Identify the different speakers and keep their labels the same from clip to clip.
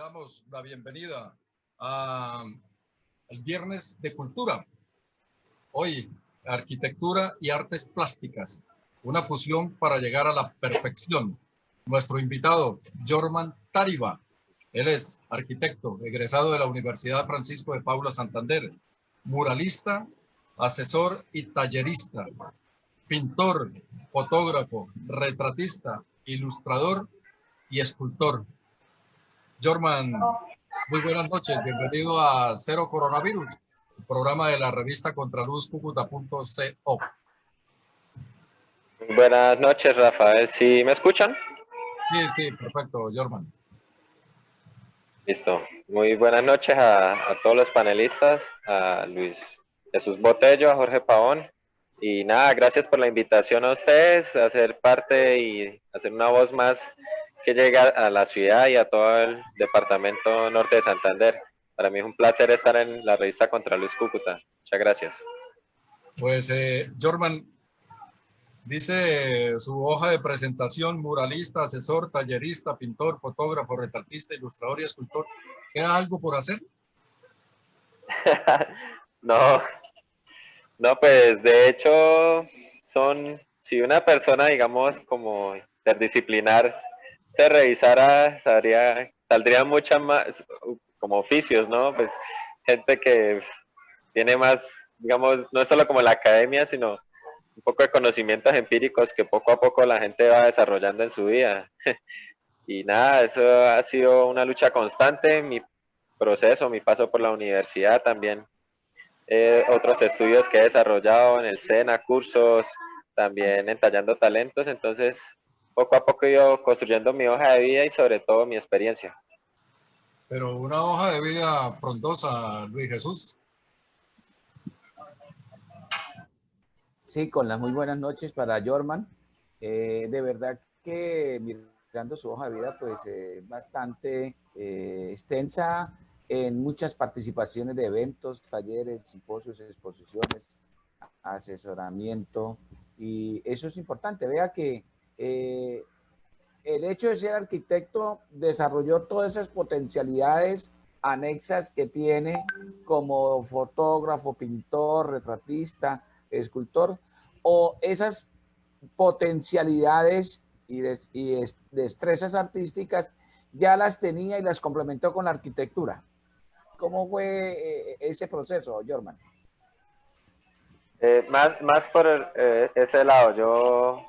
Speaker 1: damos la bienvenida al Viernes de Cultura. Hoy, arquitectura y artes plásticas, una fusión para llegar a la perfección. Nuestro invitado, Jorman Tariba. Él es arquitecto, egresado de la Universidad Francisco de Paula Santander, muralista, asesor y tallerista, pintor, fotógrafo, retratista, ilustrador y escultor. Jorman, muy buenas noches, bienvenido a Cero Coronavirus, el programa de la revista contraluzcucuta.co.
Speaker 2: Buenas noches, Rafael. ¿Sí me escuchan?
Speaker 1: Sí, perfecto, Jorman.
Speaker 2: Listo. Muy buenas noches a todos los panelistas, a Luis Jesús Botello, a Jorge Pavón. Y nada, gracias por la invitación a ustedes a ser parte y hacer una voz más que llega a la ciudad y a todo el departamento norte de Santander. Para mí es un placer estar en la revista Contraluz Cúcuta. Muchas gracias.
Speaker 1: Pues, Jorman, dice su hoja de presentación: muralista, asesor, tallerista, pintor, fotógrafo, retratista, ilustrador y escultor. ¿Queda algo por hacer?
Speaker 2: No, pues de hecho si una persona, digamos, como interdisciplinar se revisara, saldría muchas más como oficios, ¿no? Pues gente que tiene más, digamos, no es solo como la academia, sino un poco de conocimientos empíricos que poco a poco la gente va desarrollando en su vida. Y nada, eso ha sido una lucha constante, mi proceso, mi paso por la universidad también. Otros estudios que he desarrollado en el SENA, cursos, también entallando talentos, entonces poco a poco he ido construyendo mi hoja de vida y sobre todo mi experiencia.
Speaker 1: Pero una hoja de vida frondosa, Luis Jesús.
Speaker 3: Sí, con las muy buenas noches para Jorman. De verdad que mirando su hoja de vida, pues bastante extensa en muchas participaciones de eventos, talleres, simposios, exposiciones, asesoramiento, y eso es importante. Vea que el hecho de ser arquitecto desarrolló todas esas potencialidades anexas que tiene como fotógrafo, pintor, retratista, escultor, o esas potencialidades y destrezas artísticas ya las tenía y las complementó con la arquitectura. ¿Cómo fue ese proceso, Jorman?
Speaker 2: Más por ese lado,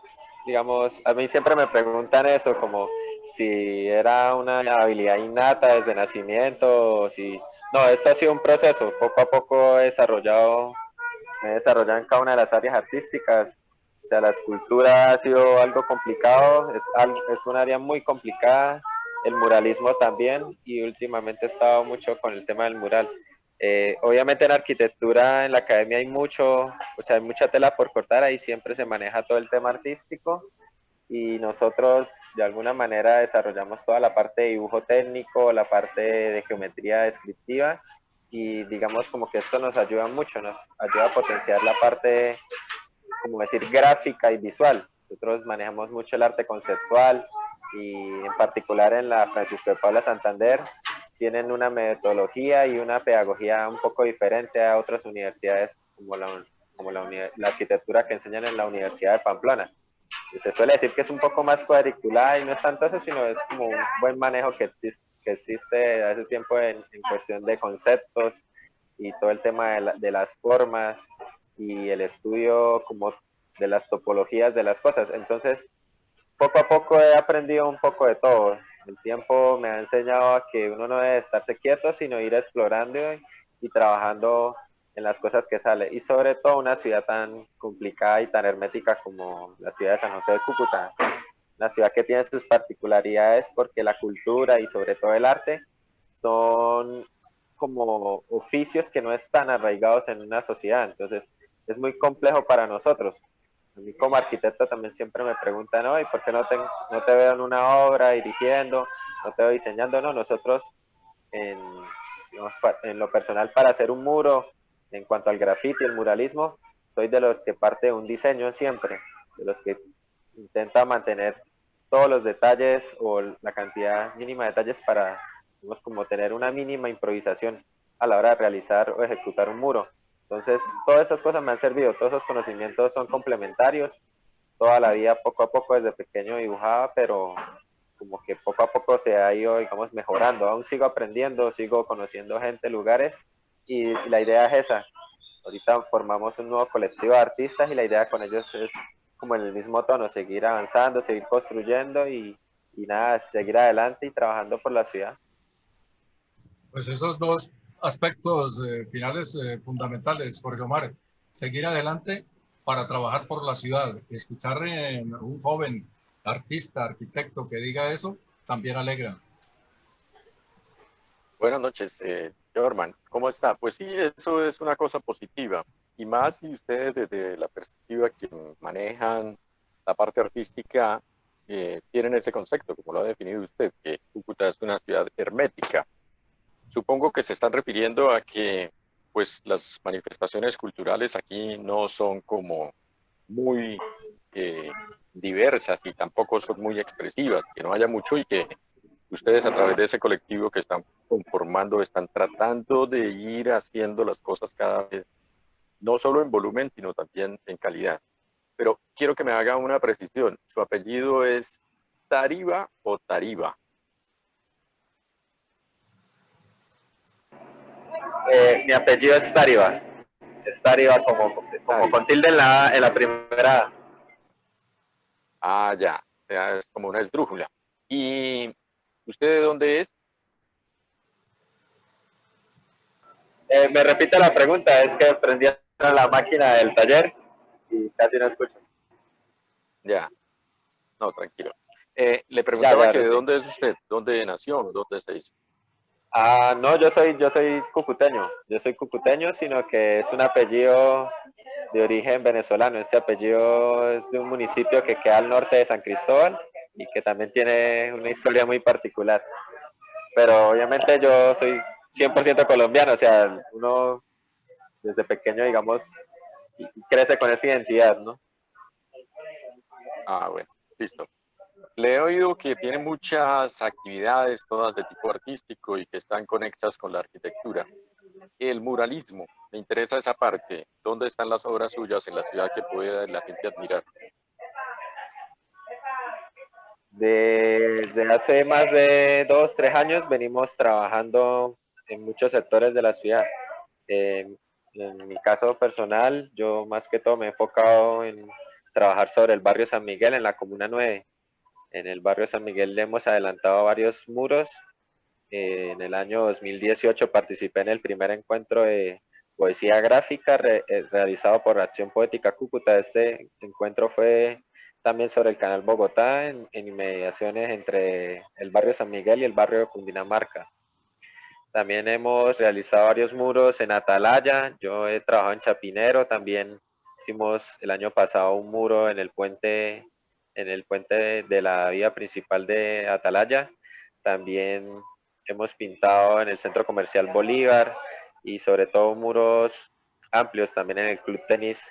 Speaker 2: digamos, a mí siempre me preguntan eso, como si era una habilidad innata desde nacimiento, o si... No, esto ha sido un proceso, poco a poco me he desarrollado en cada una de las áreas artísticas. O sea, la escultura ha sido algo complicado, es un área muy complicada, el muralismo también, y últimamente he estado mucho con el tema del mural. Obviamente en arquitectura, en la academia hay hay mucha tela por cortar, ahí siempre se maneja todo el tema artístico, y nosotros de alguna manera desarrollamos toda la parte de dibujo técnico, la parte de geometría descriptiva, y digamos como que esto nos ayuda mucho, nos ayuda a potenciar la parte, como decir, gráfica y visual. Nosotros manejamos mucho el arte conceptual, y en particular en la Francisco de Paula Santander tienen una metodología y una pedagogía un poco diferente a otras universidades como la arquitectura que enseñan en la Universidad de Pamplona. Se suele decir que es un poco más cuadriculada, y no es tanto eso, sino es como un buen manejo que existe hace tiempo en cuestión de conceptos y todo el tema de las formas y el estudio como de las topologías de las cosas. Entonces, poco a poco he aprendido un poco de todo. El tiempo me ha enseñado a que uno no debe estarse quieto, sino ir explorando y trabajando en las cosas que sale. Y sobre todo una ciudad tan complicada y tan hermética como la ciudad de San José de Cúcuta. Una ciudad que tiene sus particularidades porque la cultura y sobre todo el arte son como oficios que no están arraigados en una sociedad. Entonces es muy complejo para nosotros. A mí como arquitecto también siempre me preguntan, ¿no? ¿Y por qué no te veo en una obra dirigiendo, no te veo diseñando? No, nosotros digamos, en lo personal, para hacer un muro, en cuanto al grafiti, el muralismo, soy de los que parte de un diseño siempre, de los que intenta mantener todos los detalles o la cantidad mínima de detalles para Tenemos como tener una mínima improvisación a la hora de realizar o ejecutar un muro. Entonces, todas estas cosas me han servido, todos esos conocimientos son complementarios. Toda la vida, poco a poco, desde pequeño dibujaba, pero como que poco a poco se ha ido, digamos, mejorando. Aún sigo aprendiendo, sigo conociendo gente, lugares, y la idea es esa. Ahorita formamos un nuevo colectivo de artistas y la idea con ellos es como en el mismo tono, seguir avanzando, seguir construyendo y nada, seguir adelante y trabajando por la ciudad.
Speaker 1: Pues esos dos aspectos finales fundamentales, Jorge Omar, seguir adelante para trabajar por la ciudad. Escuchar en un joven artista, arquitecto que diga eso, también alegra.
Speaker 4: Buenas noches, Jorman. ¿Cómo está? Pues sí, eso es una cosa positiva. Y más si ustedes desde la perspectiva que manejan la parte artística tienen ese concepto, como lo ha definido usted, que Cúcuta es una ciudad hermética. Supongo que se están refiriendo a que pues las manifestaciones culturales aquí no son como muy diversas y tampoco son muy expresivas, que no haya mucho y que ustedes a través de ese colectivo que están conformando están tratando de ir haciendo las cosas cada vez, no solo en volumen, sino también en calidad. Pero quiero que me haga una precisión. ¿Su apellido es Tariba o Tariba?
Speaker 2: Mi apellido es Tariba. Es Tariba como con tilde en la primera.
Speaker 4: Ah, ya. O sea, es como una esdrújula. ¿Y usted de dónde es?
Speaker 2: Me repito la pregunta, es que prendí la máquina del taller y casi no escucho.
Speaker 4: Ya. No, tranquilo. Le preguntaba que de
Speaker 2: Sí.
Speaker 4: dónde es usted, dónde nació, dónde se hizo.
Speaker 2: Ah, no, yo soy cucuteño. Yo soy cucuteño, sino que es un apellido de origen venezolano. Este apellido es de un municipio que queda al norte de San Cristóbal y que también tiene una historia muy particular. Pero obviamente yo soy 100% colombiano, o sea, uno desde pequeño, digamos, crece con esa identidad, ¿no?
Speaker 4: Ah, bueno, listo. Le he oído que tiene muchas actividades, todas de tipo artístico y que están conectadas con la arquitectura. El muralismo, me interesa esa parte. ¿Dónde están las obras suyas en la ciudad que pueda la gente admirar?
Speaker 2: Desde hace más de 2, 3 años venimos trabajando en muchos sectores de la ciudad. En mi caso personal, yo más que todo me he enfocado en trabajar sobre el barrio San Miguel en la Comuna 9. En el barrio San Miguel le hemos adelantado varios muros. En el año 2018 participé en el primer encuentro de poesía gráfica realizado por Acción Poética Cúcuta. Este encuentro fue también sobre el Canal Bogotá, en inmediaciones entre el barrio San Miguel y el barrio de Cundinamarca. También hemos realizado varios muros en Atalaya. Yo he trabajado en Chapinero. También hicimos el año pasado un muro en el puente de la vía principal de Atalaya. También hemos pintado en el Centro Comercial Bolívar y sobre todo muros amplios también en el Club Tenis,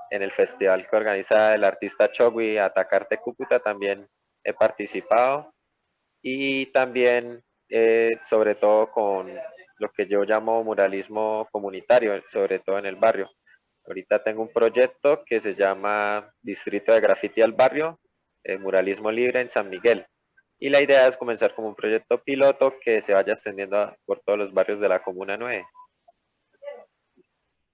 Speaker 2: en el festival que organiza el artista Chogui, Atacarte Cúcuta, también he participado. Y también sobre todo con lo que yo llamo muralismo comunitario, sobre todo en el barrio. Ahorita tengo un proyecto que se llama Distrito de Graffiti al Barrio, Muralismo Libre en San Miguel. Y la idea es comenzar como un proyecto piloto que se vaya extendiendo por todos los barrios de la Comuna 9.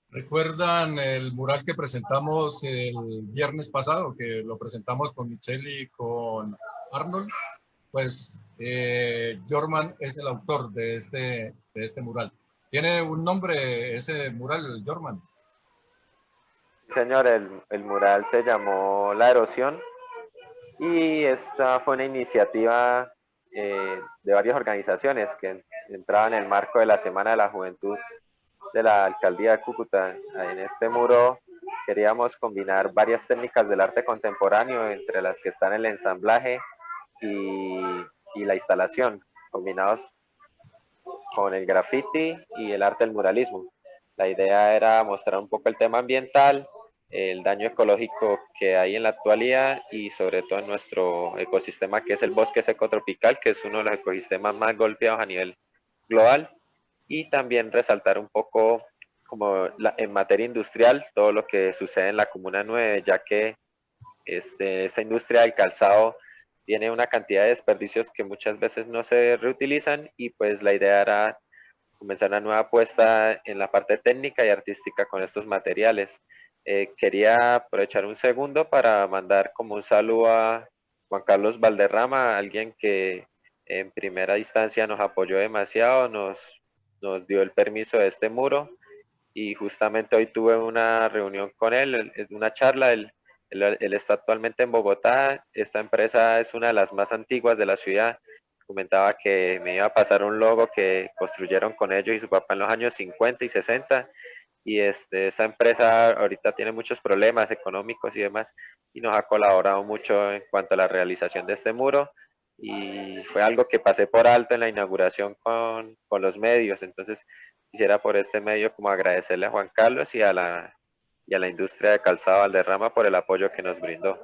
Speaker 1: ¿Recuerdan el mural que presentamos el viernes pasado, que lo presentamos con Michelle y con Arnold? Pues Jorman es el autor de este mural. ¿Tiene un nombre ese mural, Jorman?
Speaker 2: Señor, el mural se llamó La Erosión y esta fue una iniciativa de varias organizaciones que entraban en el marco de la Semana de la Juventud de la Alcaldía de Cúcuta. En este muro queríamos combinar varias técnicas del arte contemporáneo, entre las que están el ensamblaje y la instalación, combinados con el graffiti y el arte del muralismo. La idea era mostrar un poco el tema ambiental, el daño ecológico que hay en la actualidad y sobre todo en nuestro ecosistema, que es el bosque seco tropical, que es uno de los ecosistemas más golpeados a nivel global, y también resaltar un poco como en materia industrial todo lo que sucede en la Comuna 9, ya que esta industria del calzado tiene una cantidad de desperdicios que muchas veces no se reutilizan, y pues la idea era comenzar una nueva apuesta en la parte técnica y artística con estos materiales. Quería aprovechar un segundo para mandar como un saludo a Juan Carlos Valderrama, alguien que en primera instancia nos apoyó demasiado, nos dio el permiso de este muro, y justamente hoy tuve una reunión con él, una charla. Él está actualmente en Bogotá. Esta empresa es una de las más antiguas de la ciudad. Comentaba que me iba a pasar un logo que construyeron con ellos y su papá en los años 50 y 60, y esta empresa ahorita tiene muchos problemas económicos y demás, y nos ha colaborado mucho en cuanto a la realización de este muro, y fue algo que pasé por alto en la inauguración con los medios. Entonces quisiera por este medio como agradecerle a Juan Carlos y a la industria de calzado Valderrama por el apoyo que nos brindó.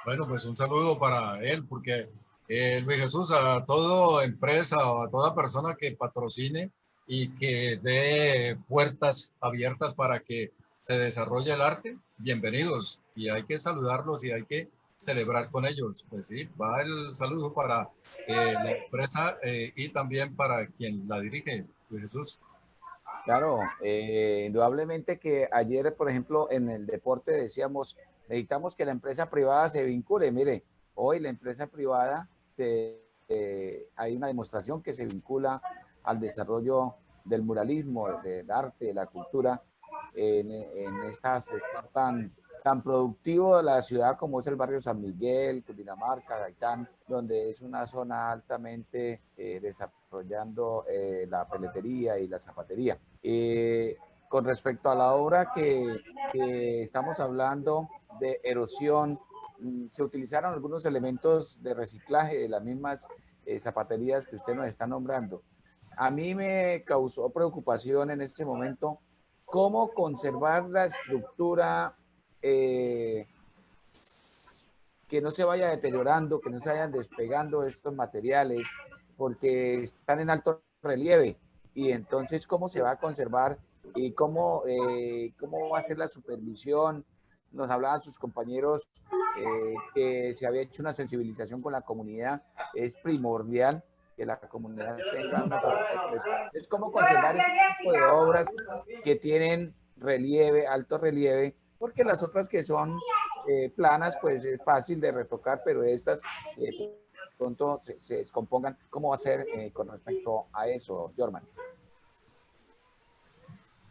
Speaker 1: Bueno, pues un saludo para él, porque Luis Jesús, a toda empresa o a toda persona que patrocine y que dé puertas abiertas para que se desarrolle el arte, bienvenidos, y hay que saludarlos y hay que celebrar con ellos. Pues sí, va el saludo para la empresa y también para quien la dirige, Luis Jesús.
Speaker 3: Claro, indudablemente que ayer, por ejemplo, en el deporte decíamos, necesitamos que la empresa privada se vincule. Mire, hoy la empresa privada, hay una demostración que se vincula al desarrollo del muralismo, del arte, de la cultura, en esta sector tan productivo de la ciudad como es el barrio San Miguel, Cundinamarca, Gaitán, donde es una zona altamente desarrollando la peletería y la zapatería. Con respecto a la obra que estamos hablando de erosión, se utilizaron algunos elementos de reciclaje de las mismas zapaterías que usted nos está nombrando. A mí me causó preocupación en este momento cómo conservar la estructura, eh, que no se vaya deteriorando, que no se vayan despegando estos materiales, porque están en alto relieve. Y entonces, ¿cómo se va a conservar y cómo va a ser la supervisión? Nos hablaban sus compañeros que se había hecho una sensibilización con la comunidad. Es primordial que la comunidad tenga una es cómo conservar este tipo de obras que tienen relieve, alto relieve, porque las otras que son planas, pues es fácil de retocar, pero estas pronto se descompongan. ¿Cómo va a ser con respecto a eso, Jorman?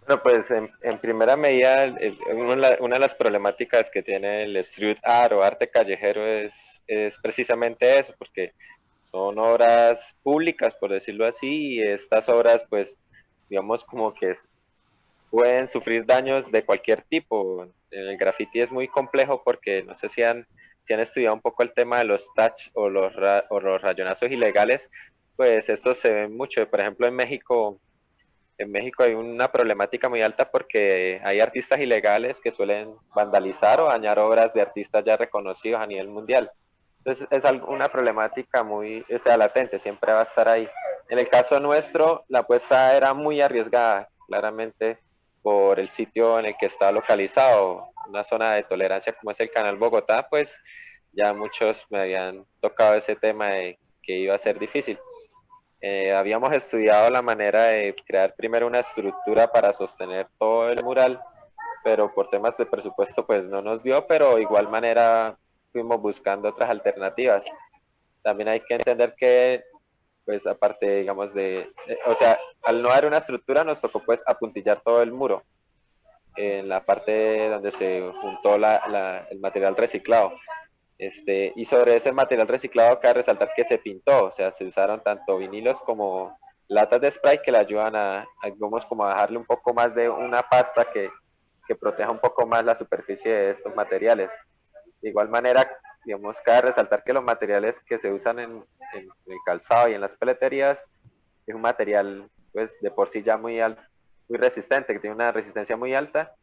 Speaker 2: Bueno, pues en primera medida, una de las problemáticas que tiene el street art o arte callejero es precisamente eso, porque son obras públicas, por decirlo así, y estas obras, pues, digamos, como que pueden sufrir daños de cualquier tipo. El graffiti es muy complejo porque no sé si han estudiado un poco el tema de los touch o los rayonazos ilegales, pues estos se ven mucho. Por ejemplo, en México hay una problemática muy alta porque hay artistas ilegales que suelen vandalizar o dañar obras de artistas ya reconocidos a nivel mundial. Entonces es una problemática muy, o sea, latente, siempre va a estar ahí. En el caso nuestro, la apuesta era muy arriesgada, claramente por el sitio en el que está localizado, una zona de tolerancia como es el Canal Bogotá, pues ya muchos me habían tocado ese tema de que iba a ser difícil. Habíamos estudiado la manera de crear primero una estructura para sostener todo el mural, pero por temas de presupuesto pues no nos dio, pero de igual manera fuimos buscando otras alternativas. También hay que entender que pues aparte digamos o sea, al no haber una estructura nos tocó pues apuntillar todo el muro en la parte donde se juntó el material reciclado. Y sobre ese material reciclado cabe resaltar que se pintó, o sea, se usaron tanto vinilos como latas de spray que le ayudan digamos, como a dejarle un poco más de una pasta que proteja un poco más la superficie de estos materiales. De igual manera, digamos, cabe resaltar que los materiales que se usan en el calzado y en las peleterías es un material, pues, de por sí ya muy resistente, que tiene una resistencia muy alta,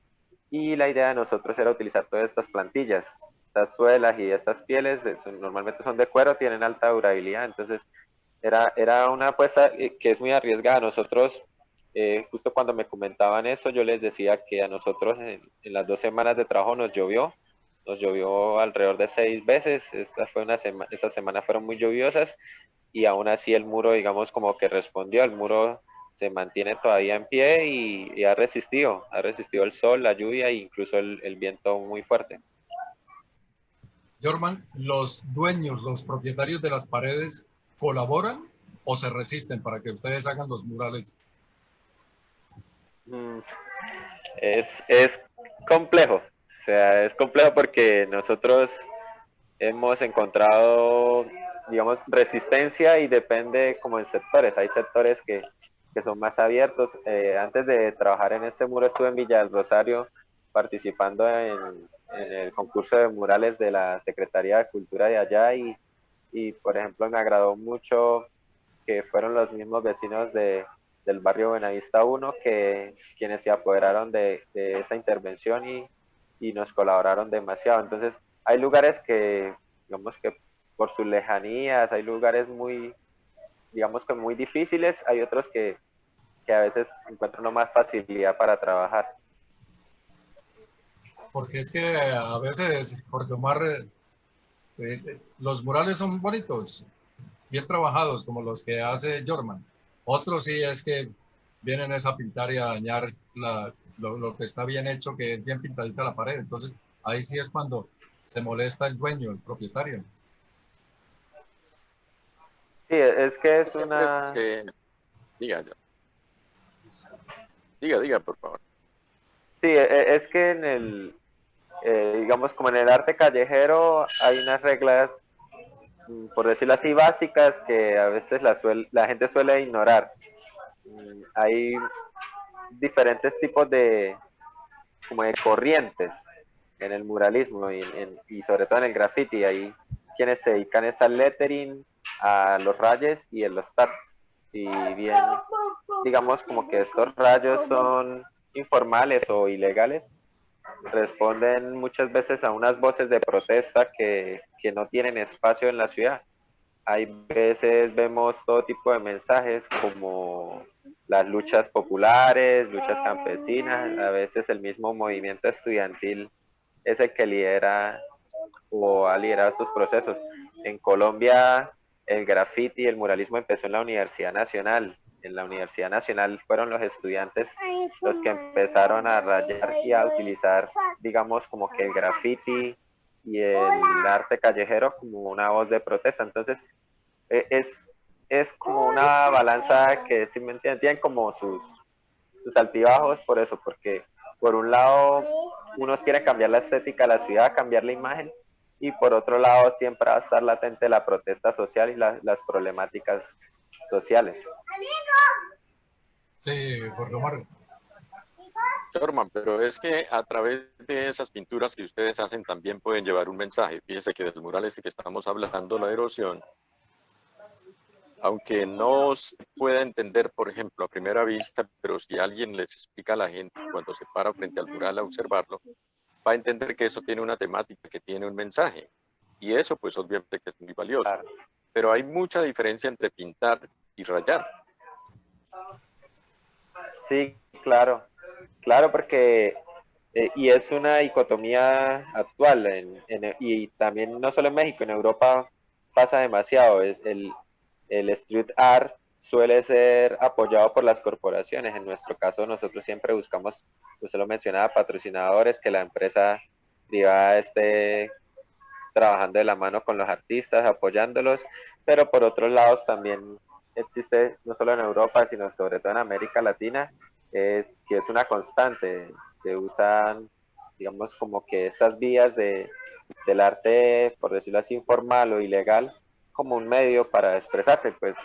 Speaker 2: y la idea de nosotros era utilizar todas estas plantillas. Estas suelas y estas pieles normalmente son de cuero, tienen alta durabilidad, entonces Era una apuesta que es muy arriesgada. Nosotros, justo cuando me comentaban eso, yo les decía que a nosotros en las 2 semanas de trabajo nos llovió alrededor de 6 veces. Esta semana fueron muy lluviosas y aún así el muro, digamos, como que respondió. El muro se mantiene todavía en pie y ha resistido el sol, la lluvia e incluso el viento muy fuerte.
Speaker 1: Jorman, ¿los dueños, los propietarios de las paredes colaboran o se resisten para que ustedes hagan los murales?
Speaker 2: Mm, es complejo, o sea, es complejo porque nosotros hemos encontrado, digamos, resistencia y depende como en sectores. Hay sectores que son más abiertos. Antes de trabajar en este muro estuve en Villa del Rosario participando en el concurso de murales de la Secretaría de Cultura de allá y por ejemplo, me agradó mucho que fueron los mismos vecinos del barrio Buenavista 1 quienes se apoderaron de esa intervención y nos colaboraron demasiado. Entonces, hay lugares que, digamos que por sus lejanías, hay lugares muy, digamos que muy difíciles, hay otros que a veces encuentran una más facilidad para trabajar.
Speaker 1: Porque es que a veces, Jorge Omar, los murales son bonitos, bien trabajados, como los que hace Jorman. Otros sí es que vienen es a pintar y a dañar lo que está bien hecho, que es bien pintadita la pared. Entonces, ahí sí es cuando se molesta el dueño, el propietario.
Speaker 2: Sí, es que es
Speaker 4: Siempre es
Speaker 2: una...
Speaker 4: que, diga, diga, por favor.
Speaker 2: Sí, es que en el, digamos, como en el arte callejero hay unas reglas, por decirlo así, básicas que a veces la gente suele ignorar. Hay diferentes tipos como de corrientes en el muralismo y sobre todo en el graffiti. Hay quienes se dedican es al lettering, a los rayes y a los tags. Si bien, digamos, como que estos rayos son informales o ilegales, responden muchas veces a unas voces de protesta que no tienen espacio en la ciudad. Hay veces vemos todo tipo de mensajes como las luchas populares, luchas campesinas, a veces el mismo movimiento estudiantil es el que lidera o ha liderado estos procesos. En Colombia el graffiti y el muralismo empezó en la Universidad Nacional. En la Universidad Nacional fueron los estudiantes los que empezaron a rayar y a utilizar, digamos, como que el graffiti y el arte callejero como una voz de protesta. Entonces, es como una balanza que, si me entienden, tienen como sus altibajos por eso, porque por un lado unos quieren cambiar la estética de la ciudad, cambiar la imagen, y por otro lado siempre va a estar latente la protesta social y las problemáticas sociales.
Speaker 1: Sí, Jorge Omar.
Speaker 4: Norman, pero es que a través de esas pinturas que ustedes hacen también pueden llevar un mensaje. Fíjese que del mural ese que estamos hablando, la erosión, aunque no se pueda entender, por ejemplo, a primera vista, pero si alguien les explica a la gente cuando se para frente al mural a observarlo, va a entender que eso tiene una temática, que tiene un mensaje. Y eso, pues, obviamente que es muy valioso.
Speaker 2: Claro.
Speaker 4: Pero hay mucha diferencia entre pintar y rayar.
Speaker 2: Sí, claro, claro, porque y es una dicotomía actual y también no solo en México, en Europa pasa demasiado. El street art suele ser apoyado por las corporaciones. En nuestro caso, nosotros siempre buscamos, usted lo mencionaba, patrocinadores, que la empresa privada esté trabajando de la mano con los artistas, apoyándolos, pero por otros lados también existe, no solo en Europa, sino sobre todo en América Latina, que es una constante. Se usan, digamos, como que estas vías del arte, por decirlo así, informal o ilegal, como un medio para expresarse. Pues,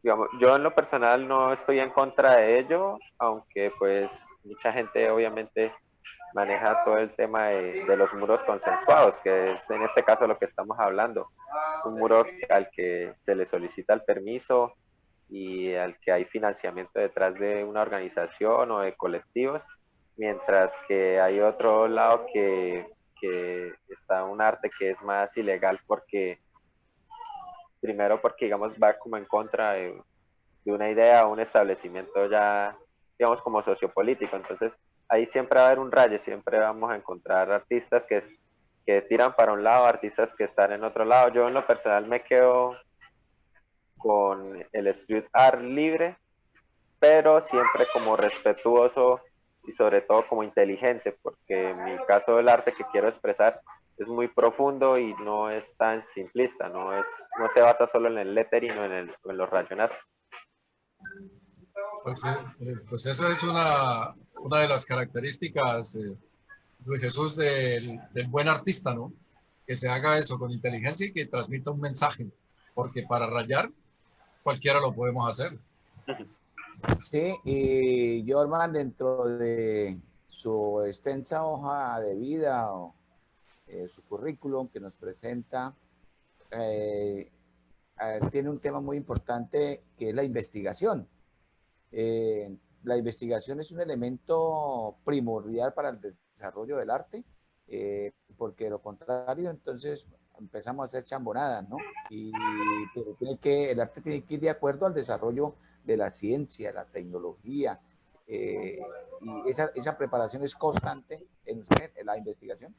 Speaker 2: digamos, yo en lo personal no estoy en contra de ello, aunque pues mucha gente obviamente maneja todo el tema de los muros consensuados, que es en este caso lo que estamos hablando. Es un muro al que se le solicita el permiso y al que hay financiamiento detrás de una organización o de colectivos, mientras que hay otro lado que está un arte que es más ilegal porque primero porque, digamos, va como en contra de una idea o un establecimiento ya, digamos, como sociopolítico. Entonces, ahí siempre va a haber un rayo, siempre vamos a encontrar artistas que tiran para un lado, artistas que están en otro lado. Yo en lo personal me quedo con el street art libre, pero siempre como respetuoso y sobre todo como inteligente, porque en mi caso el arte que quiero expresar es muy profundo y no es tan simplista, no se basa solo en el lettering o en los rayonazos.
Speaker 1: Pues eso es una de las características, Luis Jesús, del buen artista, ¿no? Que se haga eso con inteligencia y que transmita un mensaje, porque para rayar cualquiera lo podemos hacer.
Speaker 3: Sí, y Jorman, dentro de su extensa hoja de vida o su currículum que nos presenta, eh, tiene un tema muy importante que es la investigación. La investigación es un elemento primordial para el desarrollo del arte, porque de lo contrario, entonces empezamos a hacer chambonadas, ¿no? Pero el arte tiene que ir de acuerdo al desarrollo de la ciencia, la tecnología, y esa preparación es constante en usted, en la investigación.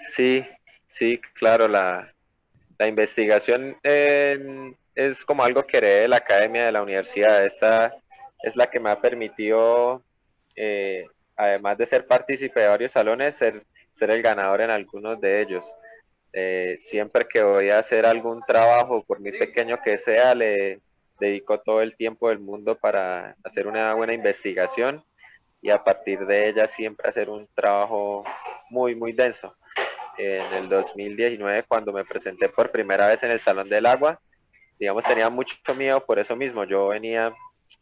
Speaker 2: Sí, sí, claro, la investigación es como algo que heredé de la academia de la universidad. Esta es la que me ha permitido, además de ser partícipe de varios salones, ser el ganador en algunos de ellos. Siempre que voy a hacer algún trabajo, por muy pequeño que sea, le dedico todo el tiempo del mundo para hacer una buena investigación y a partir de ella siempre hacer un trabajo muy, muy denso. En el 2019, cuando me presenté por primera vez en el Salón del Agua, digamos, tenía mucho miedo por eso mismo. Yo venía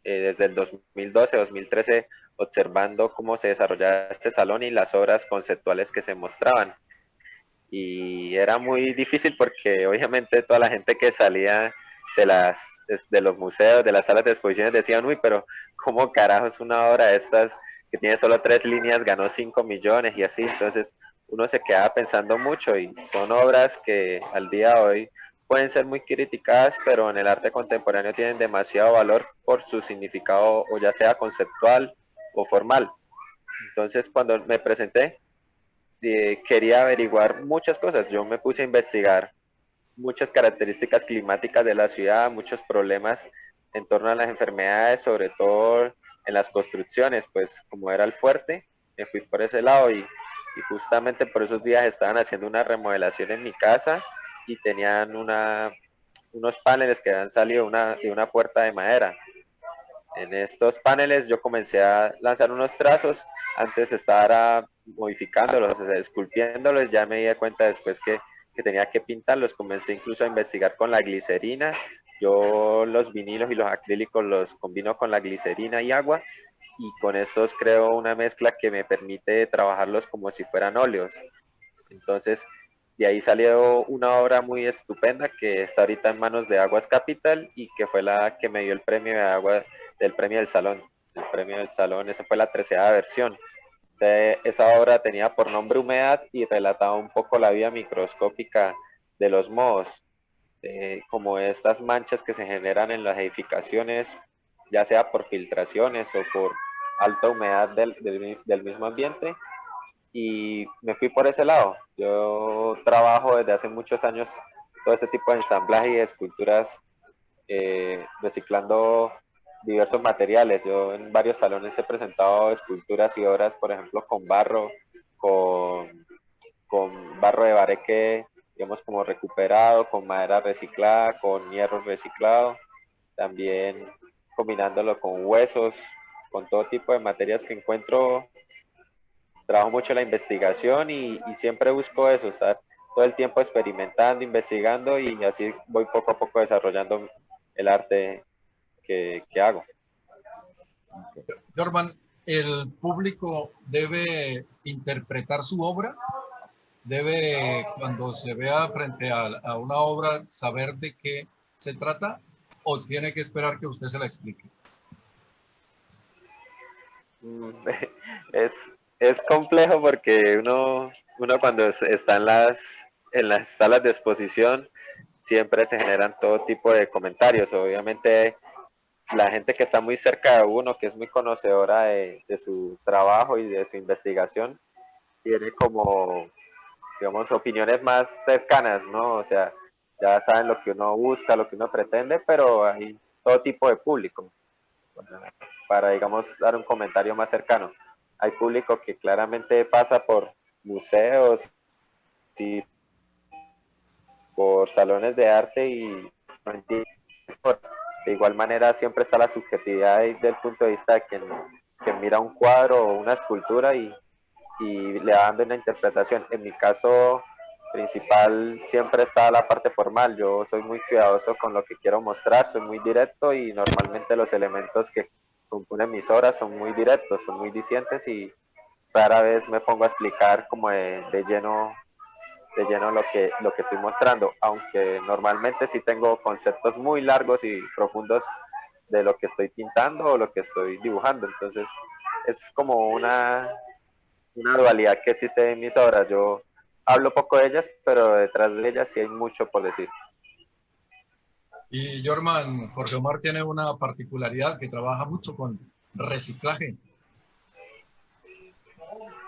Speaker 2: desde el 2012, 2013, observando cómo se desarrollaba este salón y las obras conceptuales que se mostraban. Y era muy difícil porque obviamente toda la gente que salía de los museos, de las salas de exposiciones decían, uy, pero ¿cómo carajo es una obra de estas que tiene solo 3 líneas, ganó 5 millones y así? Entonces uno se quedaba pensando mucho y son obras que al día de hoy pueden ser muy criticadas, pero en el arte contemporáneo tienen demasiado valor por su significado o ya sea conceptual o formal. Entonces cuando me presenté, quería averiguar muchas cosas. Yo me puse a investigar muchas características climáticas de la ciudad, muchos problemas en torno a las enfermedades, sobre todo en las construcciones, pues como era el fuerte, me fui por ese lado y justamente por esos días estaban haciendo una remodelación en mi casa y tenían unos paneles que habían salido de una puerta de madera. En estos paneles yo comencé a lanzar unos trazos, antes estaba modificándolos, o sea, esculpiéndolos, ya me di cuenta después que tenía que pintarlos, comencé incluso a investigar con la glicerina, yo los vinilos y los acrílicos los combino con la glicerina y agua, y con estos creo una mezcla que me permite trabajarlos como si fueran óleos. Entonces, de ahí salió una obra muy estupenda que está ahorita en manos de Aguas Capital y que fue la que me dio el premio de agua del premio del salón. El premio del salón, esa fue la 13ª versión. Esa obra tenía por nombre Humedad y relataba un poco la vida microscópica de los mohos, como estas manchas que se generan en las edificaciones, ya sea por filtraciones o por alta humedad del mismo ambiente, y me fui por ese lado. Yo trabajo desde hace muchos años todo este tipo de ensamblaje y de esculturas, reciclando diversos materiales. Yo en varios salones he presentado esculturas y obras, por ejemplo, con barro, con, con barro de bareque, digamos, como recuperado, con madera reciclada, con hierro reciclado, también combinándolo con huesos, con todo tipo de materias que encuentro. Trabajo mucho la investigación y siempre busco eso, estar todo el tiempo experimentando, investigando y así voy poco a poco desarrollando el arte que hago.
Speaker 1: Jorman, ¿el público debe interpretar su obra? ¿Debe, cuando se vea frente a una obra, saber de qué se trata? ¿O tiene que esperar que usted se la explique?
Speaker 2: Es, es complejo porque uno cuando está en las salas de exposición siempre se generan todo tipo de comentarios. Obviamente la gente que está muy cerca de uno, que es muy conocedora de su trabajo y de su investigación, tiene como, digamos, opiniones más cercanas, ¿no? O sea, ya saben lo que uno busca, lo que uno pretende, pero hay todo tipo de público para, digamos, dar un comentario más cercano. Hay público que claramente pasa por museos y por salones de arte y de igual manera siempre está la subjetividad del punto de vista de quien mira un cuadro o una escultura y le va dando una interpretación. En mi caso principal siempre está la parte formal. Yo soy muy cuidadoso con lo que quiero mostrar, soy muy directo y normalmente los elementos que componen mis obras son muy directos, son muy dicientes y rara vez me pongo a explicar como de lleno lo que estoy mostrando, aunque normalmente sí tengo conceptos muy largos y profundos de lo que estoy pintando o lo que estoy dibujando. Entonces es como una dualidad que existe en mis obras. Yo hablo poco de ellas, pero detrás de ellas sí hay mucho por decir.
Speaker 1: Y Jorman, Jorge Omar tiene una particularidad que trabaja mucho con reciclaje.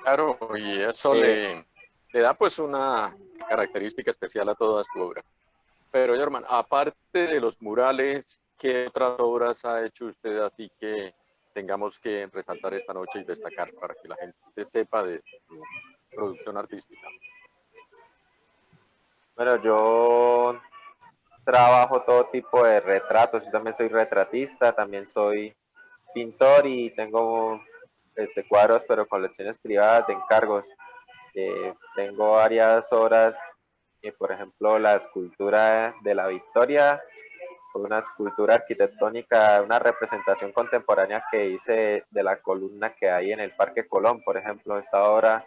Speaker 4: Claro, y eso le da pues una característica especial a toda su obra. Pero, Germán, aparte de los murales, ¿qué otras obras ha hecho usted así que tengamos que resaltar esta noche y destacar para que la gente sepa de su producción artística?
Speaker 2: Bueno, yo trabajo todo tipo de retratos, yo también soy retratista, también soy pintor y tengo cuadros, pero colecciones privadas de encargos. Tengo varias obras, por ejemplo, la escultura de la Victoria, fue una escultura arquitectónica, una representación contemporánea que hice de la columna que hay en el Parque Colón, por ejemplo. Esta obra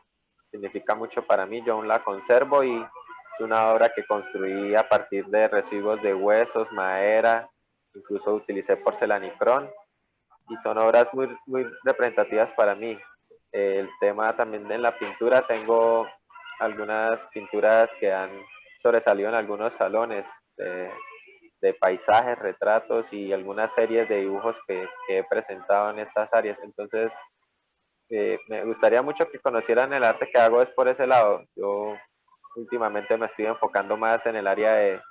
Speaker 2: significa mucho para mí, yo aún la conservo y es una obra que construí a partir de residuos de huesos, madera, incluso utilicé porcelanicrón y son obras muy, muy representativas para mí. El tema también de la pintura, tengo algunas pinturas que han sobresalido en algunos salones de paisajes, retratos y algunas series de dibujos que he presentado en estas áreas. Entonces, me gustaría mucho que conocieran el arte que hago es por ese lado. Yo últimamente me estoy enfocando más en el área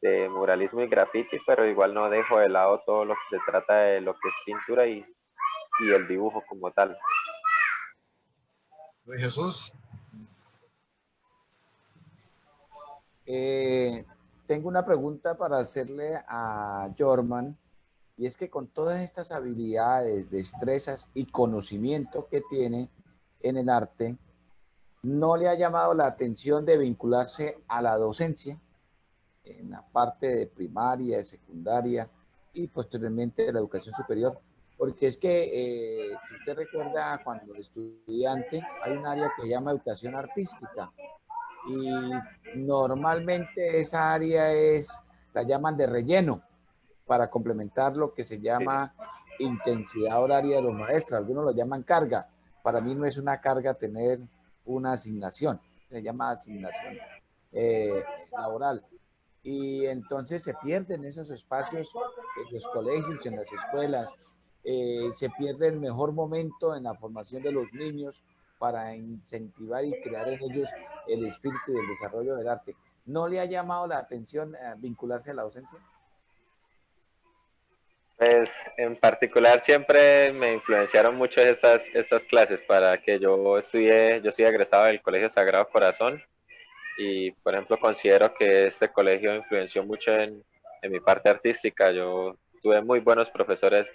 Speaker 2: de muralismo y graffiti, pero igual no dejo de lado todo lo que se trata de lo que es pintura y el dibujo como tal.
Speaker 1: Luis Jesús.
Speaker 3: Tengo una pregunta para hacerle a Jorman, y es que con todas estas habilidades, destrezas y conocimiento que tiene en el arte, ¿no le ha llamado la atención de vincularse a la docencia en la parte de primaria, de secundaria y posteriormente de la educación superior? Porque es que, si usted recuerda, cuando estudiante hay un área que se llama educación artística y normalmente esa área la llaman de relleno para complementar lo que se llama intensidad horaria de los maestros. Algunos lo llaman carga. Para mí no es una carga tener una asignación, se llama asignación laboral. Y entonces se pierden esos espacios en los colegios, en las escuelas, se pierde el mejor momento en la formación de los niños para incentivar y crear en ellos el espíritu y el desarrollo del arte. ¿No le ha llamado la atención vincularse a la docencia?
Speaker 2: Pues en particular siempre me influenciaron mucho estas clases para que yo estudie. Yo soy egresado del Colegio Sagrado Corazón y por ejemplo considero que este colegio influenció mucho en mi parte artística. Yo tuve muy buenos profesores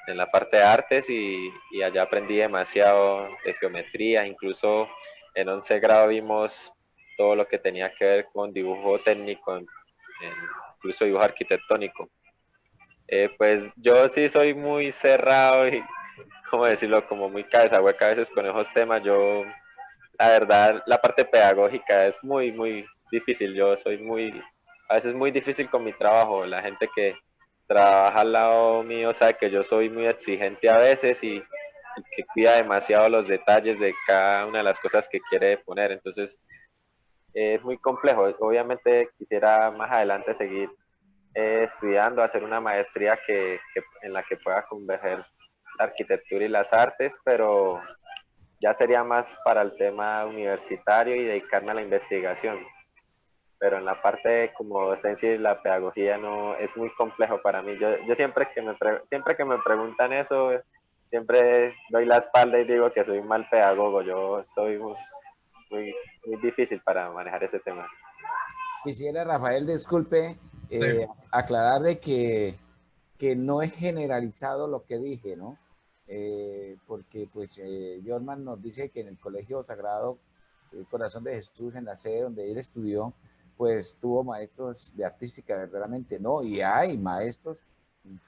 Speaker 2: en la parte de artes y allá aprendí demasiado de geometría, incluso en 11 grado vimos todo lo que tenía que ver con dibujo técnico, incluso dibujo arquitectónico. Pues yo sí soy muy cerrado y, ¿cómo decirlo? Como muy cabeza hueca a veces con esos temas. Yo, la verdad, la parte pedagógica es muy, muy difícil. Yo soy a veces muy difícil con mi trabajo. La gente que trabaja al lado mío sabe que yo soy muy exigente a veces y que cuida demasiado los detalles de cada una de las cosas que quiere poner. Entonces, es muy complejo. Obviamente quisiera más adelante seguir estudiando, hacer una maestría en la que pueda converger la arquitectura y las artes, pero ya sería más para el tema universitario y dedicarme a la investigación. Pero en la parte como docencia y la pedagogía no es muy complejo para mí. Yo siempre que me preguntan eso, siempre doy la espalda y digo que soy un mal pedagogo. Yo soy muy, muy difícil para manejar ese tema.
Speaker 3: Quisiera, Rafael, disculpe,
Speaker 1: Sí,
Speaker 3: aclarar de que no es generalizado lo que dije, ¿no? Porque pues Jorman nos dice que en el Colegio Sagrado el Corazón de Jesús, en la sede donde él estudió, pues tuvo maestros de artística, verdaderamente, ¿no? Y hay maestros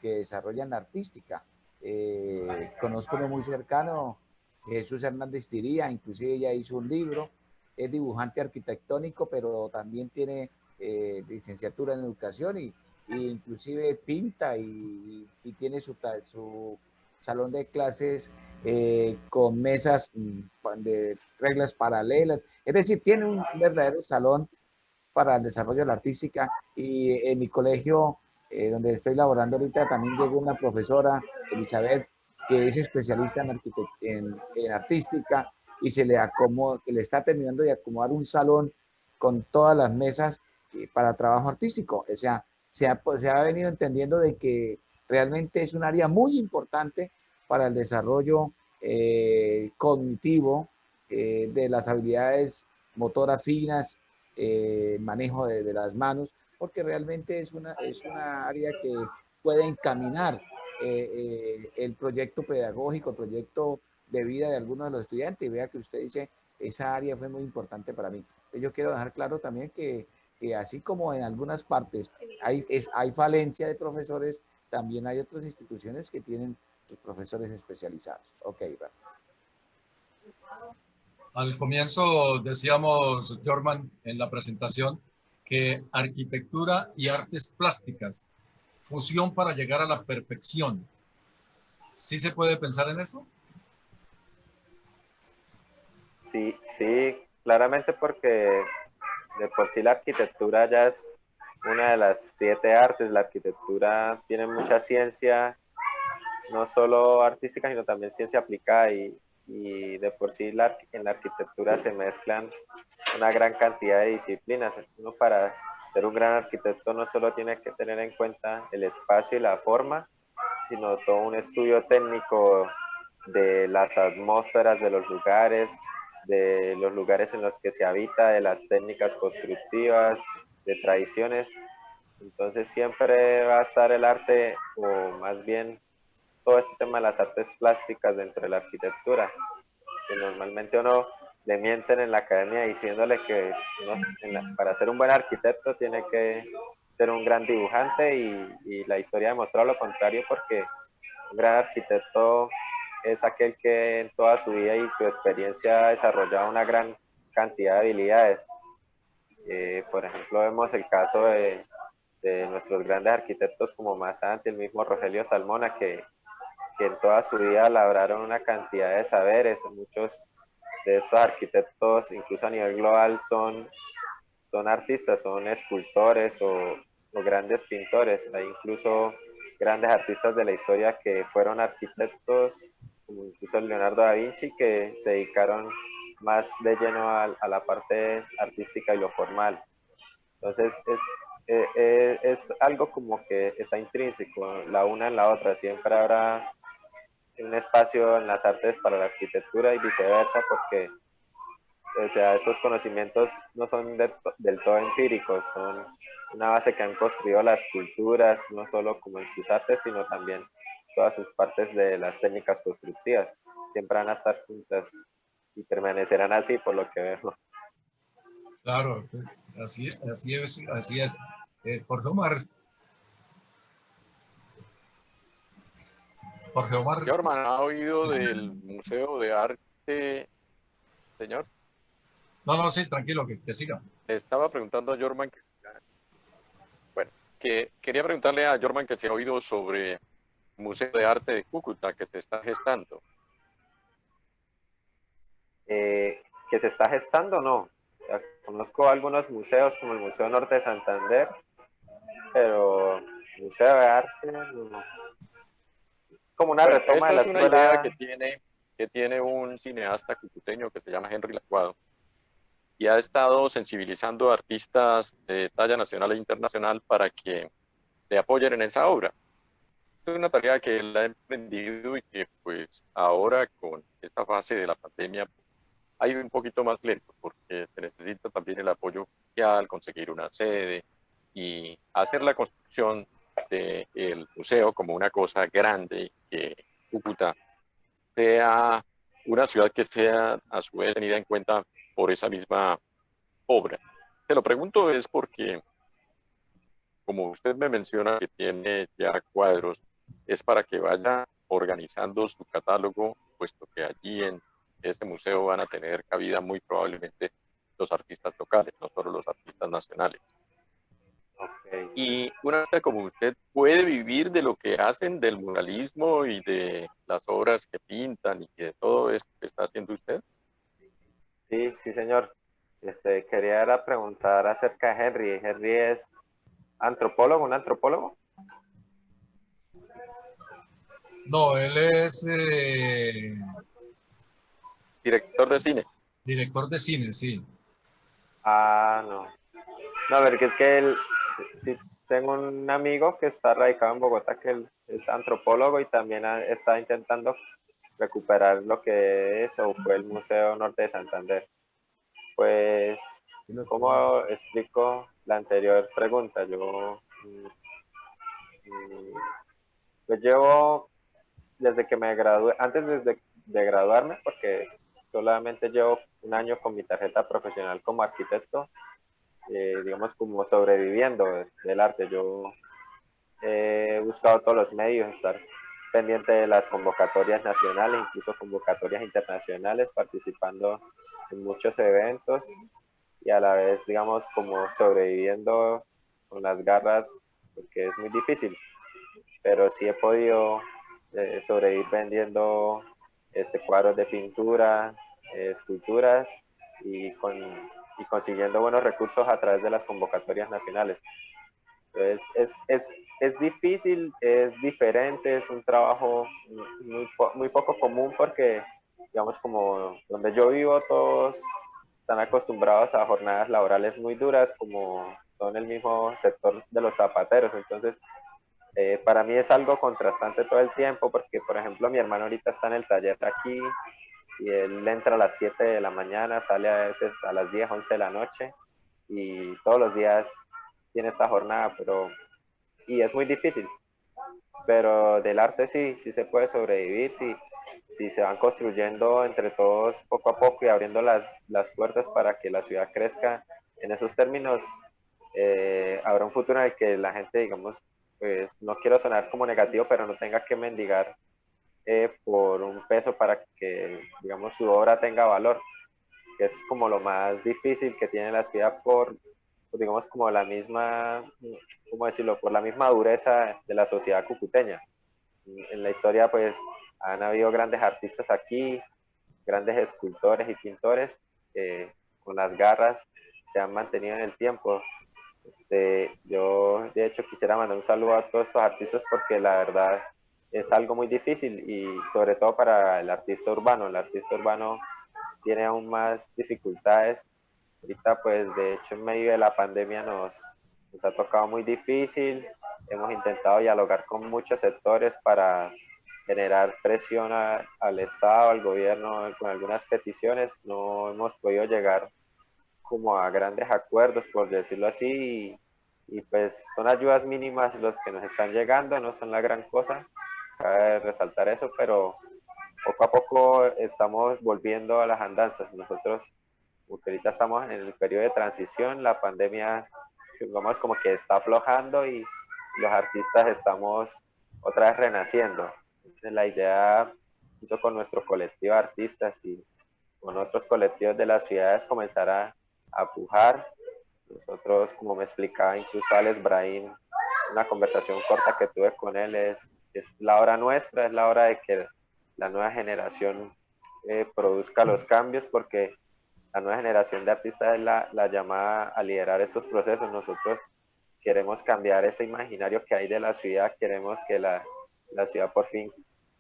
Speaker 3: que desarrollan la artística. Conozco uno muy cercano, Jesús Hernández Tiría, inclusive ella hizo un libro, es dibujante arquitectónico, pero también tiene licenciatura en educación y inclusive pinta y tiene su salón de clases con mesas de reglas paralelas. Es decir, tiene un verdadero salón para el desarrollo de la artística y en mi colegio, donde estoy laborando ahorita, también llegó una profesora, Elizabeth, que es especialista en artística y que le está terminando de acomodar un salón con todas las mesas para trabajo artístico. O sea, se ha venido entendiendo de que realmente es un área muy importante para el desarrollo cognitivo de las habilidades motoras finas, manejo de las manos, porque realmente es una área que puede encaminar el proyecto pedagógico, el proyecto de vida de algunos de los estudiantes. Y vea que usted dice, esa área fue muy importante para mí. Yo quiero dejar claro también que así como en algunas partes hay falencia de profesores, también hay otras instituciones que tienen sus profesores especializados. Ok, Rafa.
Speaker 1: al comienzo decíamos, Jorman, en la presentación, que arquitectura y artes plásticas, fusión para llegar a la perfección. ¿Sí se puede pensar en eso?
Speaker 2: Sí, sí, claramente porque de por sí la arquitectura ya es una de las 7 artes. La arquitectura tiene mucha ciencia, no solo artística, sino también ciencia aplicada y de por sí en la arquitectura se mezclan una gran cantidad de disciplinas. Uno para ser un gran arquitecto no solo tiene que tener en cuenta el espacio y la forma, sino todo un estudio técnico de las atmósferas de los lugares en los que se habita, de las técnicas constructivas, de tradiciones. Entonces siempre va a estar el arte, o más bien todo este tema de las artes plásticas dentro de la arquitectura, que normalmente uno le mienten en la academia diciéndole que para ser un buen arquitecto tiene que ser un gran dibujante y la historia ha demostrado lo contrario, porque un gran arquitecto es aquel que en toda su vida y su experiencia ha desarrollado una gran cantidad de habilidades. Por ejemplo, vemos el caso de nuestros grandes arquitectos como Masanti, el mismo Rogelio Salmona, que en toda su vida labraron una cantidad de saberes. Muchos de estos arquitectos, incluso a nivel global, son artistas, son escultores o grandes pintores. Hay incluso grandes artistas de la historia que fueron arquitectos, como incluso Leonardo da Vinci, que se dedicaron más de lleno a la parte artística y lo formal. Entonces es algo como que está intrínseco, la una en la otra. Siempre habrá un espacio en las artes para la arquitectura y viceversa, porque o sea, esos conocimientos no son del todo empíricos, son una base que han construido las culturas, no solo como en sus artes, sino también todas sus partes de las técnicas constructivas. Siempre van a estar juntas y permanecerán así, por lo que veo.
Speaker 1: Claro, así, así es, así es. Jorge Omar, Jorge Omar,
Speaker 4: Jorman, ¿ha oído del Museo de Arte, señor?
Speaker 1: no, no, sí, tranquilo, que siga.
Speaker 4: Le estaba preguntando a Jorman, bueno, que quería preguntarle a Jorman que se ha oído sobre el Museo de Arte de Cúcuta que se está gestando.
Speaker 2: ¿Que se está gestando? No. Ya conozco algunos museos como el Museo Norte de Santander, pero Museo de Arte, no. Como una
Speaker 4: Bueno,
Speaker 2: retoma de
Speaker 4: esta
Speaker 2: la
Speaker 4: es una idea
Speaker 2: escuela.
Speaker 4: que tiene un cineasta cucuteño que se llama Henry Lacuado y ha estado sensibilizando a artistas de talla nacional e internacional para que le apoyen en esa obra. Es una tarea que él ha emprendido y que pues ahora con esta fase de la pandemia ha ido un poquito más lento porque se necesita también el apoyo oficial, conseguir una sede y hacer la construcción del museo como una cosa grande que Cúcuta sea una ciudad que sea a su vez tenida en cuenta por esa misma obra. Te lo pregunto es porque, como usted me menciona que tiene ya cuadros, es para que vaya organizando su catálogo, puesto que allí en ese museo van a tener cabida muy probablemente los artistas locales, no solo los artistas nacionales.
Speaker 2: Okay.
Speaker 4: Y una vez como usted puede vivir de lo que hacen, del muralismo y de las obras que pintan y de todo esto que está haciendo usted.
Speaker 2: Sí, sí, señor. Quería era preguntar acerca de Henry. Henry es antropólogo, un antropólogo.
Speaker 1: No, él es
Speaker 4: Director de cine.
Speaker 1: director de cine, sí.
Speaker 2: Ah, no. No, porque es que él, sí, tengo un amigo que está radicado en Bogotá, que él es antropólogo y también está intentando recuperar lo que es o fue el Museo Norte de Santander. Pues, ¿cómo explico la anterior pregunta? Yo, pues llevo desde que me gradué, antes de graduarme, porque solamente llevo un año con mi tarjeta profesional como arquitecto, digamos como sobreviviendo del arte. Yo he buscado todos los medios, estar pendiente de las convocatorias nacionales, incluso convocatorias internacionales, participando en muchos eventos y a la vez, digamos, como sobreviviendo con las garras, porque es muy difícil, pero sí he podido sobrevivir vendiendo cuadros de pintura, esculturas y, y consiguiendo buenos recursos a través de las convocatorias nacionales. Entonces, es difícil, es diferente, es un trabajo muy poco común porque, digamos, como donde yo vivo, todos están acostumbrados a jornadas laborales muy duras, como son el mismo sector de los zapateros. Entonces, para mí es algo contrastante todo el tiempo porque, por ejemplo, mi hermano ahorita está en el taller aquí y él entra a las 7 de la mañana, sale a veces a las 10, 11 de la noche y todos los días tiene esta jornada, y es muy difícil, pero del arte sí, sí se puede sobrevivir, sí, sí se van construyendo entre todos poco a poco y abriendo las puertas para que la ciudad crezca. En esos términos, habrá un futuro en el que la gente, digamos, pues no quiero sonar como negativo, pero no tenga que mendigar por un peso para que, digamos, su obra tenga valor, que es como lo más difícil que tiene la ciudad por, digamos, como la misma, ¿cómo decirlo?, por la misma dureza de la sociedad cucuteña. En la historia, pues, han habido grandes artistas aquí, grandes escultores y pintores que con las garras se han mantenido en el tiempo. Yo, de hecho, quisiera mandar un saludo a todos estos artistas porque la verdad es algo muy difícil y sobre todo para el artista urbano. El artista urbano tiene aún más dificultades. Ahorita, pues, de hecho, en medio de la pandemia nos ha tocado muy difícil. Hemos intentado dialogar con muchos sectores para generar presión al Estado, al gobierno, con algunas peticiones. No hemos podido llegar como a grandes acuerdos, por decirlo así, y pues son ayudas mínimas los que nos están llegando, no son la gran cosa, cabe resaltar eso, pero poco a poco estamos volviendo a las andanzas. Nosotros, porque ahorita estamos en el periodo de transición, la pandemia, digamos, como que está aflojando y los artistas estamos otra vez renaciendo. Entonces, la idea, hizo con nuestro colectivo de artistas y con otros colectivos de las ciudades, comenzar a pujar. Nosotros, como me explicaba incluso Alex Brahim, una conversación corta que tuve con él, es la hora nuestra, es la hora de que la nueva generación produzca los cambios, porque la nueva generación de artistas es la llamada a liderar estos procesos. Nosotros queremos cambiar ese imaginario que hay de la ciudad, queremos que la ciudad por fin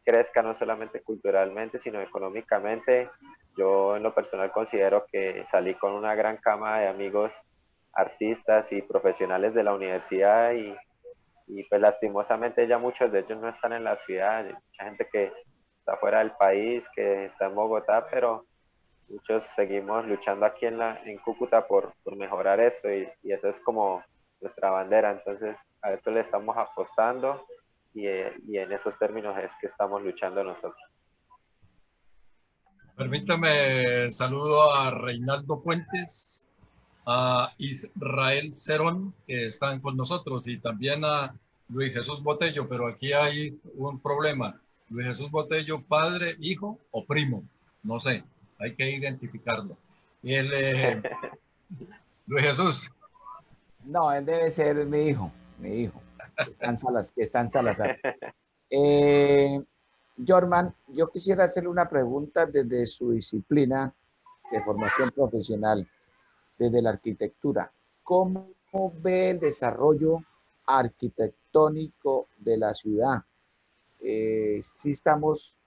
Speaker 2: crezca no solamente culturalmente, sino económicamente. Yo en lo personal considero que salí con una gran cama de amigos artistas y profesionales de la universidad y pues lastimosamente ya muchos de ellos no están en la ciudad, hay mucha gente que está fuera del país, que está en Bogotá, pero muchos seguimos luchando aquí en Cúcuta por mejorar esto y esa es como nuestra bandera. Entonces a esto le estamos apostando y en esos términos es que estamos luchando nosotros.
Speaker 1: Permítame saludo a Reinaldo Fuentes, a Israel Cerón, que están con nosotros, y también a Luis Jesús Botello, pero aquí hay un problema. Luis Jesús Botello, padre, hijo o primo, no sé, hay que identificarlo. Y Luis Jesús.
Speaker 3: No, él debe ser mi hijo, que está en Salazar. Eh, Jorman, yo quisiera hacerle una pregunta desde su disciplina de formación profesional, desde la arquitectura. ¿Cómo ve el desarrollo arquitectónico de la ciudad? Si estamos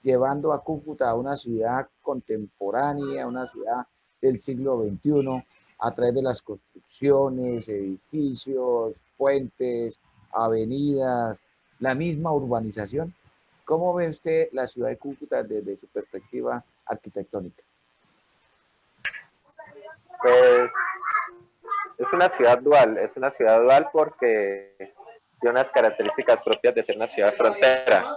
Speaker 3: llevando a Cúcuta a una ciudad contemporánea, una ciudad del siglo XXI, a través de las construcciones, edificios, puentes, avenidas, la misma urbanización. ¿Cómo ve usted la ciudad de Cúcuta desde su perspectiva arquitectónica?
Speaker 2: Pues es una ciudad dual porque tiene unas características propias de ser una ciudad frontera.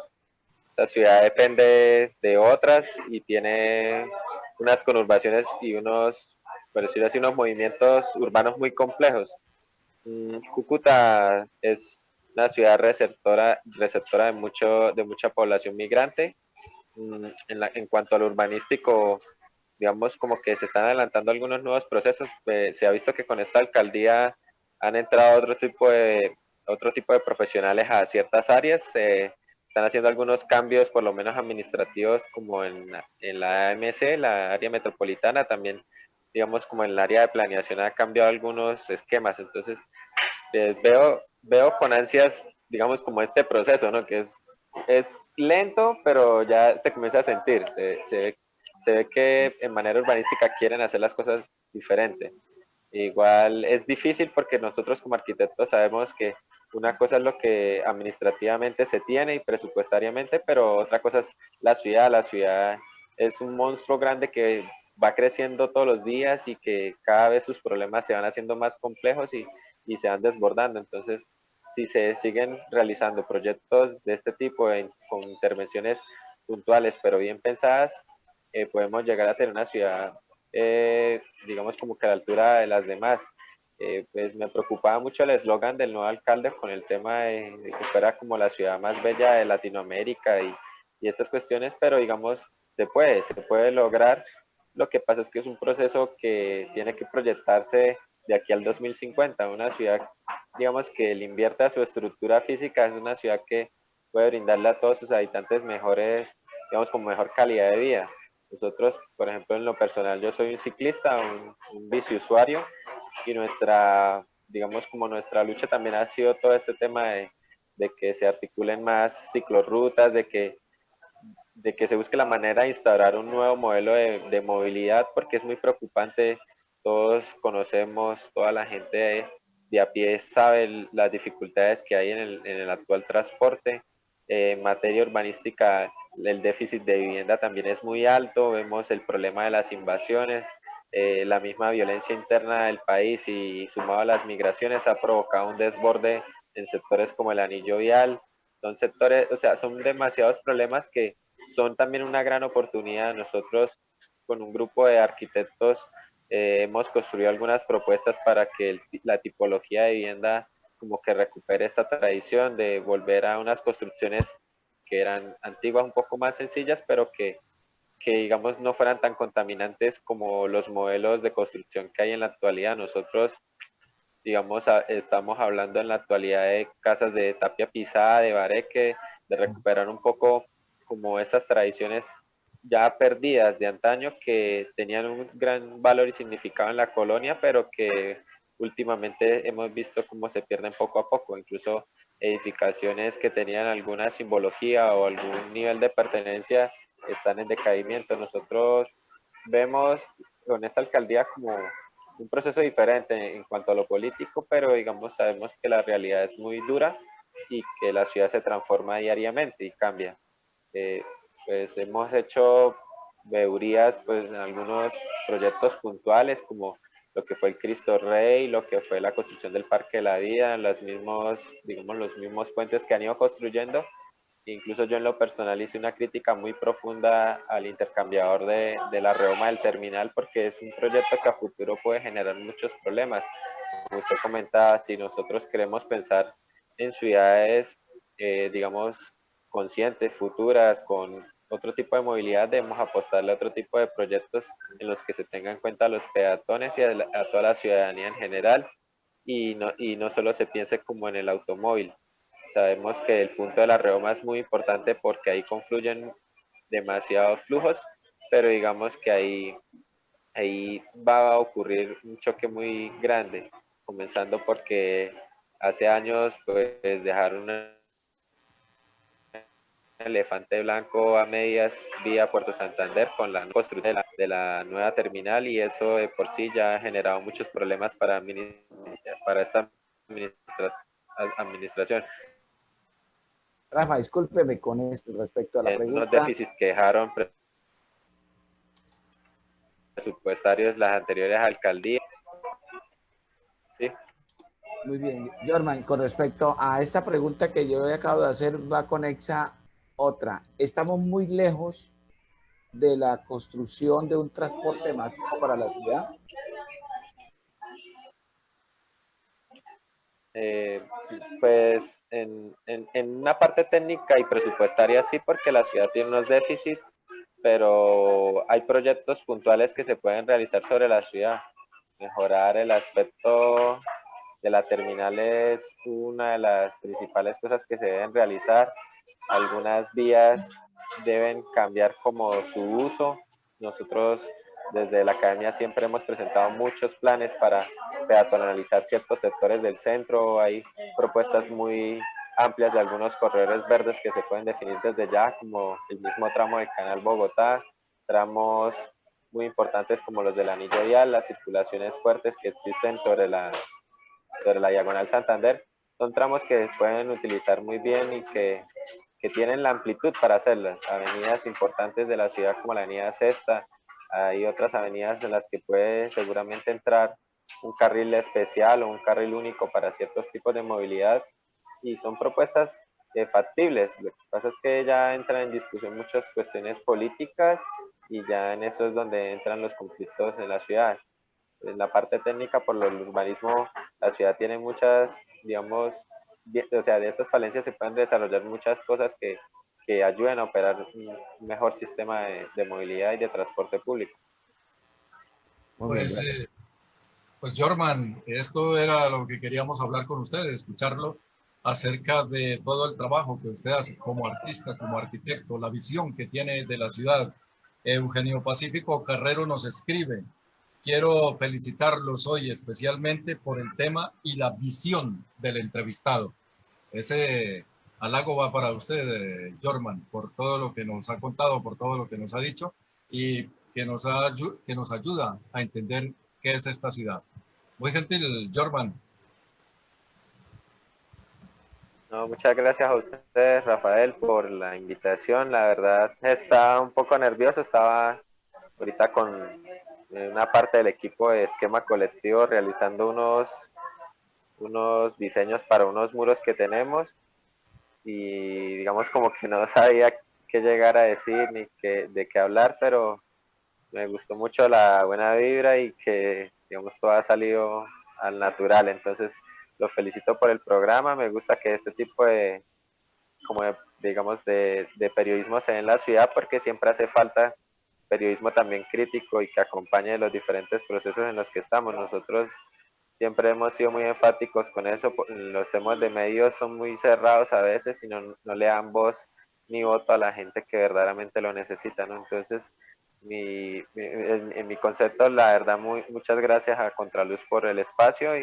Speaker 2: La ciudad depende de otras y tiene unas conurbaciones y unos, por decirlo así, unos movimientos urbanos muy complejos. Cúcuta es una ciudad receptora de mucha población migrante. En cuanto al urbanístico, digamos como que se están adelantando algunos nuevos procesos. Se ha visto que con esta alcaldía han entrado otro tipo de profesionales a ciertas áreas. Están haciendo algunos cambios, por lo menos administrativos, como en la AMC, la área metropolitana, también, digamos, como en el área de planeación ha cambiado algunos esquemas. Entonces, veo con ansias, digamos, como este proceso, ¿no? Que es lento, pero ya se comienza a sentir. Se ve que en manera urbanística quieren hacer las cosas diferente. Igual es difícil porque nosotros como arquitectos sabemos que una cosa es lo que administrativamente se tiene y presupuestariamente, pero otra cosa es la ciudad. La ciudad es un monstruo grande que va creciendo todos los días y que cada vez sus problemas se van haciendo más complejos y se van desbordando. Entonces, si se siguen realizando proyectos de este tipo con intervenciones puntuales pero bien pensadas, podemos llegar a tener una ciudad, digamos, como que a la altura de las demás. Pues me preocupaba mucho el eslogan del nuevo alcalde con el tema de que fuera como la ciudad más bella de Latinoamérica y estas cuestiones, pero digamos, se puede lograr. Lo que pasa es que es un proceso que tiene que proyectarse de aquí al 2050. Una ciudad, digamos, que le invierta a su estructura física, es una ciudad que puede brindarle a todos sus habitantes mejores, digamos, con mejor calidad de vida. Nosotros, por ejemplo, en lo personal, yo soy un ciclista, un biciusuario, y digamos, como nuestra lucha también ha sido todo este tema de que se articulen más ciclorrutas, de que se busque la manera de instaurar un nuevo modelo de movilidad, porque es muy preocupante. Todos conocemos, toda la gente de a pie sabe las dificultades que hay en el actual transporte. En materia urbanística, el déficit de vivienda también es muy alto. Vemos el problema de las invasiones, la misma violencia interna del país y sumado a las migraciones ha provocado un desborde en sectores como el anillo vial. Son sectores, o sea, son demasiados problemas que son también una gran oportunidad. Nosotros con un grupo de arquitectos hemos construido algunas propuestas para que la tipología de vivienda como que recupere esta tradición de volver a unas construcciones que eran antiguas, un poco más sencillas, pero que digamos no fueran tan contaminantes como los modelos de construcción que hay en la actualidad. Nosotros, digamos, estamos hablando en la actualidad de casas de tapia pisada, de bareque, de recuperar un poco como estas tradiciones ya perdidas de antaño que tenían un gran valor y significado en la colonia, pero que últimamente hemos visto cómo se pierden poco a poco, incluso edificaciones que tenían alguna simbología o algún nivel de pertenencia están en decaimiento. Nosotros vemos con esta alcaldía como un proceso diferente en cuanto a lo político, pero digamos sabemos que la realidad es muy dura y que la ciudad se transforma diariamente y cambia. Eh, pues hemos hecho veedurías pues, en algunos proyectos puntuales como lo que fue el Cristo Rey, lo que fue la construcción del Parque de la Vida, digamos, los mismos puentes que han ido construyendo. Incluso yo en lo personal hice una crítica muy profunda al intercambiador de la Reoma del terminal porque es un proyecto que a futuro puede generar muchos problemas. Como usted comentaba, si nosotros queremos pensar en ciudades, digamos, conscientes, futuras, con otro tipo de movilidad, debemos apostarle a otro tipo de proyectos en los que se tengan en cuenta a los peatones y a toda la ciudadanía en general y no solo se piense como en el automóvil. Sabemos que el punto de la Reoma es muy importante porque ahí confluyen demasiados flujos, pero digamos que ahí va a ocurrir un choque muy grande, comenzando porque hace años pues dejaron un elefante blanco a medias vía Puerto Santander con la construcción de la nueva terminal y eso de por sí ya ha generado muchos problemas para esta administración.
Speaker 3: Rafa, discúlpeme con esto respecto a la
Speaker 2: Unos
Speaker 3: pregunta.
Speaker 2: déficits que dejaron presupuestarios las anteriores alcaldías. Sí.
Speaker 3: Muy bien, Jorman, con respecto a esta pregunta que yo acabo de hacer, va conexa otra. Estamos muy lejos de la construcción de un transporte masivo para la ciudad.
Speaker 2: Eh, pues en una parte técnica y presupuestaria sí, porque la ciudad tiene unos déficits, pero hay proyectos puntuales que se pueden realizar sobre la ciudad. Mejorar el aspecto de la terminal es una de las principales cosas que se deben realizar. Algunas vías deben cambiar como su uso. Nosotros desde la academia siempre hemos presentado muchos planes para peatonalizar ciertos sectores del centro. Hay propuestas muy amplias de algunos corredores verdes que se pueden definir desde ya, como el mismo tramo de Canal Bogotá, tramos muy importantes como los del anillo vial, las circulaciones fuertes que existen sobre la Diagonal Santander, son tramos que pueden utilizar muy bien y que tienen la amplitud para hacerlas. Avenidas importantes de la ciudad como la avenida Sexta, hay otras avenidas en las que puede seguramente entrar un carril especial o un carril único para ciertos tipos de movilidad y son propuestas factibles. Lo que pasa es que ya entran en discusión muchas cuestiones políticas y ya en eso es donde entran los conflictos en la ciudad. En la parte técnica, por el urbanismo, la ciudad tiene muchas, digamos, o sea, de estas falencias se pueden desarrollar muchas cosas que ayuden a operar un mejor sistema de movilidad y de transporte público.
Speaker 3: Muy bien,
Speaker 1: Pues, pues Jorman, esto era lo que queríamos hablar con ustedes, escucharlo acerca de todo el trabajo que usted hace como artista, como arquitecto, la visión que tiene de la ciudad. Eugenio Pacífico Carrero nos escribe: quiero felicitarlos hoy especialmente por el tema y la visión del entrevistado. Ese halago va para usted, Jorman, por todo lo que nos ha contado, por todo lo que nos ha dicho y que nos ayuda a entender qué es esta ciudad. Muy gentil, Jorman.
Speaker 2: No, muchas gracias a usted, Rafael, por la invitación. La verdad, estaba un poco nervioso, estaba ahorita con una parte del equipo de esquema colectivo realizando unos diseños para unos muros que tenemos y digamos como que no sabía qué llegar a decir ni de qué hablar, pero me gustó mucho la buena vibra y que digamos todo ha salido al natural. Entonces lo felicito por el programa, me gusta que este tipo como de, digamos, de periodismo se dé en la ciudad porque siempre hace falta periodismo también crítico y que acompañe los diferentes procesos en los que estamos. Nosotros siempre hemos sido muy enfáticos con eso. Los temas de medios son muy cerrados a veces y no le dan voz mi voto a la gente que verdaderamente lo necesita, ¿no? Entonces, en mi concepto, la verdad, muchas gracias a Contraluz por el espacio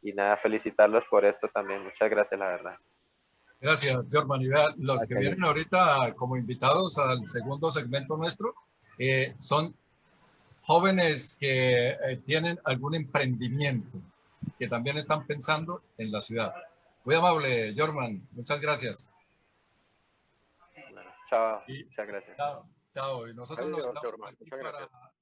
Speaker 2: y nada, felicitarlos por esto también. Muchas gracias, la verdad.
Speaker 1: Gracias, Jorman. Y vea, los que
Speaker 3: Ok.
Speaker 1: vienen ahorita como invitados al segundo segmento nuestro son jóvenes que tienen algún emprendimiento, que también están pensando en la ciudad. Muy amable, Jorman. Muchas gracias.
Speaker 2: Bueno, chao,
Speaker 1: Y
Speaker 2: muchas gracias.
Speaker 1: chao, chao. Y nosotros nos
Speaker 4: Adiós,
Speaker 1: quedamos
Speaker 4: Jorman.
Speaker 1: aquí
Speaker 4: Muchas gracias.
Speaker 1: para